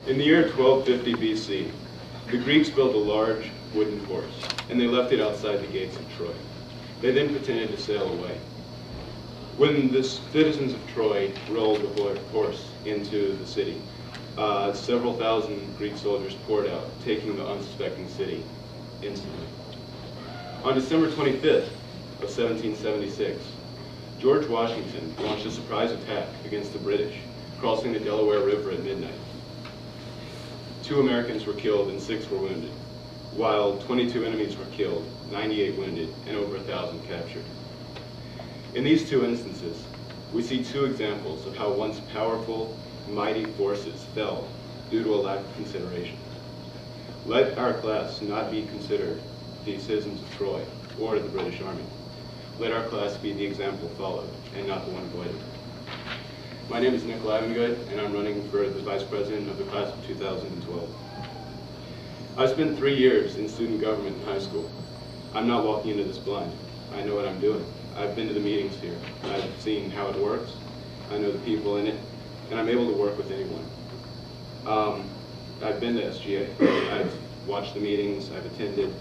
In the year 1250 BC, the Greeks built a large wooden horse, and they left it outside the gates of Troy. They then pretended to sail away. When the citizens of Troy rolled the horse into the city, several thousand Greek soldiers poured out, taking the unsuspecting city instantly. On December 25th of 1776, George Washington launched a surprise attack against the British, crossing the Delaware River at midnight. 2 Americans were killed and 6 were wounded, while 22 enemies were killed, 98 wounded, and over 1,000 captured. In these 2 instances, we see 2 examples of how once powerful, mighty forces fell due to a lack of consideration. Let our class not be considered the citizens of Troy or the British Army. Let our class be the example followed and not the one avoided. My name is Nick Livengood, and I'm running for the Vice President of the class of 2012. I've spent 3 years in student government in high school. I'm not walking into this blind. I know what I'm doing. I've been to the meetings here. I've seen how it works. I know the people in it, and I'm able to work with anyone. I've been to SGA. I've watched the meetings. I've attended.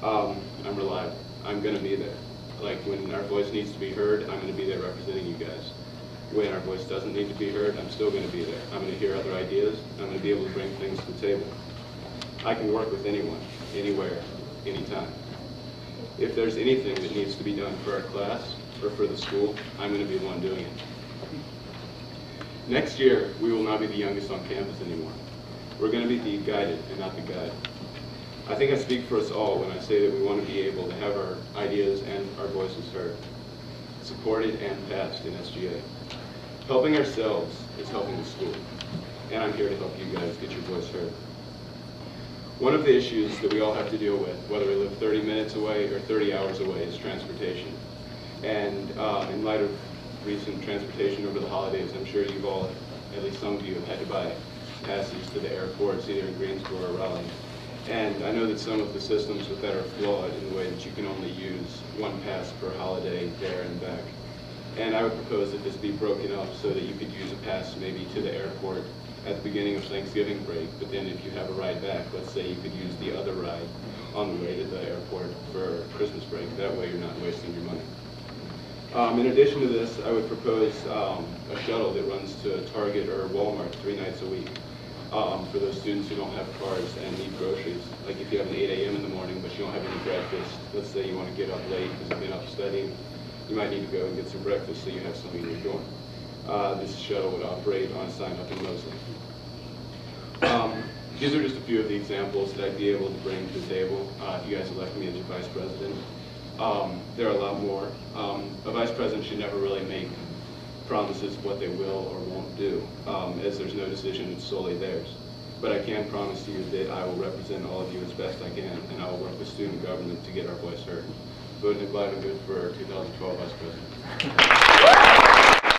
I'm reliable. I'm going to be there. Like when our voice needs to be heard, I'm going to be there representing you guys. When our voice doesn't need to be heard, I'm still going to be there. I'm going to hear other ideas. I'm going to be able to bring things to the table. I can work with anyone, anywhere, anytime. If there's anything that needs to be done for our class or for the school, I'm going to be the one doing it. Next year, we will not be the youngest on campus anymore. We're going to be the guided and not the guide. I think I speak for us all when I say that we want to be able to have our ideas and our voices heard, supported and passed in SGA. Helping ourselves is helping the school, and I'm here to help you guys get your voice heard. One of the issues that we all have to deal with, whether we live 30 minutes away or 30 hours away, is transportation. And in light of recent transportation over the holidays, I'm sure you've all, at least some of you, have had to buy passes to the airports, either in Greensboro or Raleigh. And I know that some of the systems with that are flawed in the way that you can only use 1 pass per holiday there and back. And I would propose that this be broken up so that you could use a pass maybe to the airport at the beginning of Thanksgiving break, but then if you have a ride back, let's say you could use the other ride on the way to the airport for Christmas break. That way you're not wasting your money. In addition to this, I would propose a shuttle that runs to Target or Walmart 3 nights a week for those students who don't have cars and need groceries. Like if you have an 8 a.m. in the morning but you don't have any breakfast, let's say you want to get up late because you've been up studying, you might need to go and get some breakfast so you have something in your dorm. This shuttle would operate on a sign up in Mosley. These are just a few of the examples that I'd be able to bring to the table if you guys elect me as your vice president. There are a lot more. A vice president should never really make promises of what they will or won't do, as there's no decision, it's solely theirs. But I can promise you that I will represent all of you as best I can, and I will work with student government to get our voice heard. Vote Nick Livengood for 2012 Vice President.